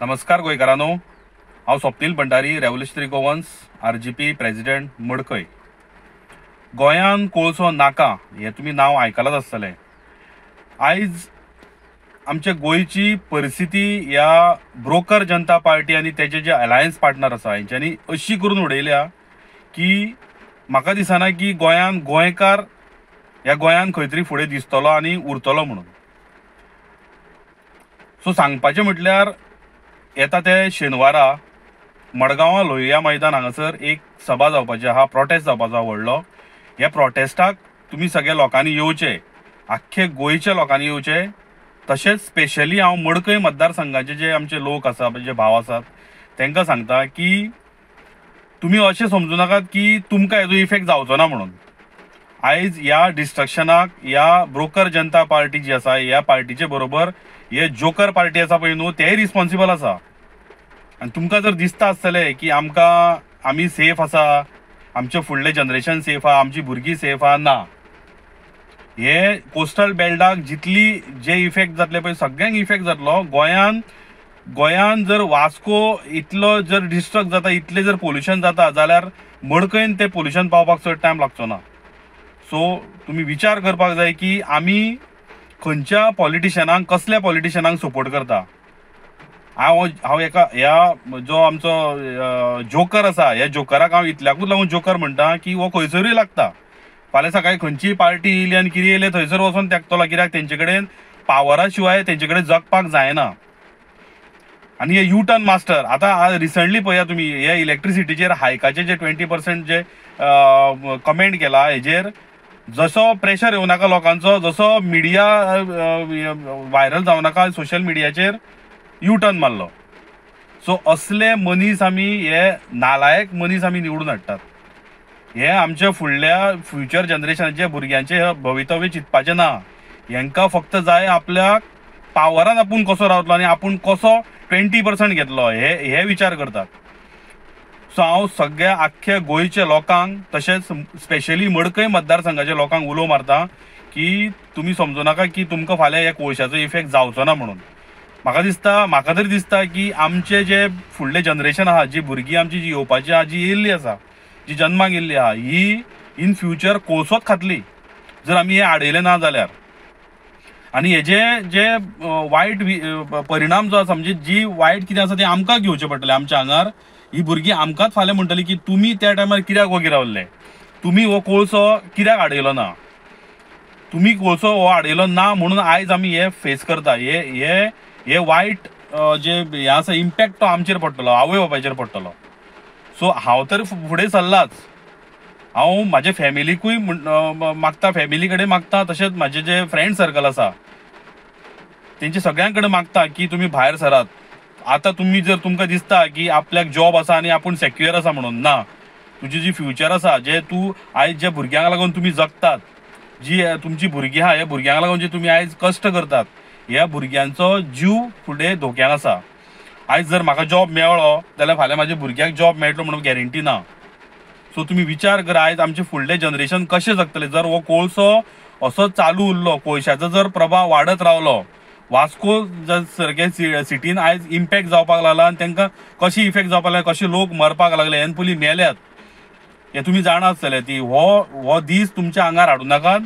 नमस्कार गोंयकारांनो, हांव Swapnil Bhandari, revolutionary Goans RGP president मडकय. गोंयान कोळसो नाका हे तुमी नांव आयकलांच आसतलें. आयज आमच्या गोंयची परिस्थिती ह्या ब्रोकर जनता पार्टी आनी तेजे जे अलायन्स पार्टनर आसा हेंच्यांनी अशी करून उडयल्या की म्हाका दिसना की गोंयकार ह्या गोंयान खंय तरी फुडें दिसतलो आनी उरतलो म्हणून. सो सांगपाचें म्हटल्यार येता ते शेनवारा मडगांवां लोहिया मैदान हांगासर एक सभा जावपाची आहा, प्रोटेस्ट जावपाचो आहा व्हडलो. ह्या प्रोटेस्टाक तुमी सगळ्या लोकांनी येवचे, आख्खे गोंयच्या लोकांनी येवचे. तशेंच स्पेशली हांव मडकय मतदारसंघाचे जे आमचे लोक आसा, जे भाव आसात तांकां सांगता की तुमी अशें समजू नाकात की तुमकां हेजो इफेक्ट जावचो ना म्हणून. आयज ह्या डिस्ट्रक्शनाक ह्या ब्रोकर जनता पार्टी जी आसा ह्या पार्टीचे बरोबर हे जोकर पार्टी आसा पळय न्हू, तेय रिस्पॉन्सिबल आसा. आनी तुमकां जर दिसता आसतलें की आमी सेफ आसा, आमचे फुडले जनरेशन सेफ आहा, आमची भुरगीं सेफ आहा, ना. हे कोस्टल बेल्टाक जितली जे इफेक्ट जातले पळय सगळ्यांक इफेक्ट जातलो. गोंयान जर वास्को इतलो जर डिस्ट्रक्ट जाता, इतले जर पोल्युशन जाता जाल्यार मडकयन ते पोल्युशन पावपाक चड टायम लागचो ना. सो तुमी विचार करपाक जाय की आमी खंयच्या पॉलिटिशनांक, कसल्या पॉलिटिशनांक सपोर्ट करता. हांव ह्या जो आमचो जोकर आसा ह्या जोकराक हांव इतल्याकूच लागून जोकर म्हणटा की हो खंयसरूय लागता. फाल्यां सकाळी खंयचीय पार्टी येयली आनी कितें येयलें थंयसर वचून तेंकतलो, कित्याक तेंचे कडेन पावरा शिवाय तेंचे कडेन जगपाक जायना. आनी हे यू टर्न मास्टर आतां रिसंटली पळया तुमी हे इलेक्ट्रिसिटीचेर हायकाचे जे 20% जे कमेंट केला, हेजेर जसो प्रेशर येवं नाका लोकांचो, जसो मिडिया व्हायरल जावं नाका सोशल मिडियाचेर यू टर्न मारलो. सो असले मनीस आमी, हे नालायक मनीस आमी निवडून हाडटात. हे आमच्या फुडल्या फ्युचर जनरेशनाच्या भुरग्यांचे भवितव्य चिंतपाचें ना. हेंकां फक्त जाय आपल्याक पावरान आपूण कसो रावतलो आनी आपूण कसो 20% घेतलो हे विचार करतात. सो हांव सगळ्या आख्ख्या गोंयच्या लोकांक, तशेंच स्पेशली मडकय मतदारसंघाच्या लोकांक उलो मारता की तुमी समजू नाका की तुमकां फाल्यां ह्या कोळशाचो इफेक्ट जावचो ना म्हणून. म्हाका तरी दिसता की आमचे जे फुडले जनरेशन आहा, जी भुरगीं आमची जी येवपाची आहा, जी येयल्ली आसा, जी जन्माक येयल्ली आहा, ही इन फ्युचर कोळसोच खातली जर आमी हे आडयलें ना जाल्यार. आनी हेजे जे वायट परिणाम जो आसा, म्हणजे जी वायट कितें आसा तें आमकां घेवचें पडटलें आमच्या आंगार. ही भुरगीं आमकांच फाल्यां म्हणटली की तुमी त्या टायमार कित्याक वोगी रावल्ले, तुमी हो कोळसो कित्याक आडयलो ना, तुमी कोळसो हो आडयलो ना म्हणून आयज आमी हे फेस करता. हे वायट जे हे आसा इम्पॅक्ट तो आमचेर पडटलो, आवय बापायचेर पडटलो. सो हांव तर फुडें सरलाच. हांव म्हाज्या फॅमिलीकूय मागता, फॅमिली कडेन मागता, तशेंच म्हाजे जे फ्रेंड सर्कल आसा तेंचे सगळ्यां कडेन मागता की तुमी भायर सरात. आतां तुमकां दिसता की आपल्याक जॉब आसा आनी आपूण सेक्युअर आसा म्हणून, ना. तुजी जी फ्युचर आसा, जे तूं आयज ज्या भुरग्यांक लागून तुमी जगतात, जी तुमची भुरगीं आहा, ह्या भुरग्यांक लागून जे तुमी आयज कश्ट करतात, ह्या भुरग्यांचो जीव फुडें धोक्यान आसा. आयज जर म्हाका जॉब मेळ्ळो जाल्यार फाल्यां म्हाज्या भुरग्याक जॉब मेळटलो म्हणून गॅरंटी ना. सो तुमी विचार करा आयज आमचे फुडले जनरेशन कशें जगतले जर हो कोळसो असो चालू उरलो, कोळशाचो जर प्रभाव वाडत रावलो. वास्को सारके सिटीन आयज इम्पॅक्ट जावपाक लागला आनी तांकां कशी इफेक्ट जावपाक लागले, कशे लोक मरपाक लागले, हेन पयलीं मेल्यात, हे तुमी जाणा आसतले. ती हो दीस तुमच्या आंगार हाडूं नाकात.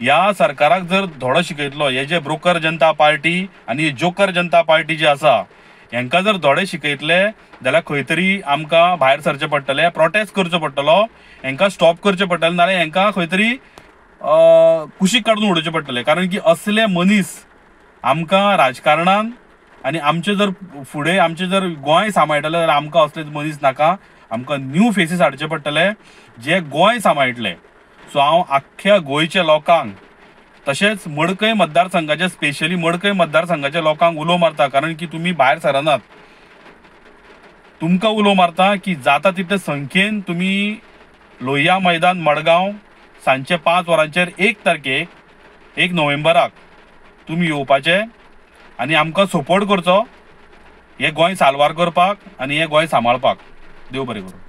ह्या सरकाराक जर धडो शिकयतलो, हे जे ब्रोकर जनता पार्टी आनी जोकर जनता पार्टी जे आसा हेंकां जर धडे शिकयतले जाल्यार खंय तरी आमकां भायर सरचें पडटलें, प्रोटेस्ट करचो पडटलो, हेंकां स्टॉप करचें पडटलें, नाल्यार हेंकां खंय तरी कुशीक काडून उडोवचें पडटलें. कारण की असले मनीस आमकां राजकारणान आनी आमचे जर फुडें आमचें जर गोंय सांबाळटलें जाल्यार आमकां असले मनीस नाका. आमकां न्यू फेसीस हाडचे पडटले जे गोंय सांबाळटले. सो हांव आख्ख्या गोंयच्या लोकांक, तशेंच मडकय मतदारसंघाच्या, स्पेशली मडकय मतदारसंघाच्या लोकांक उलो मारता. कारण की तुमी भायर सरनात. तुमकां उलो मारता की जाता तितले संख्येन तुमी लोहिया मैदान मडगांव सांजचे 5 वरांचेर 1 तारखेक 1 नोव्हेंबराक तुमी येवपाचे आनी आमकां सपोर्ट करचो हे गोंय साल्वार करपाक आनी हे गोंय सांबाळपाक. देव बरें करूं.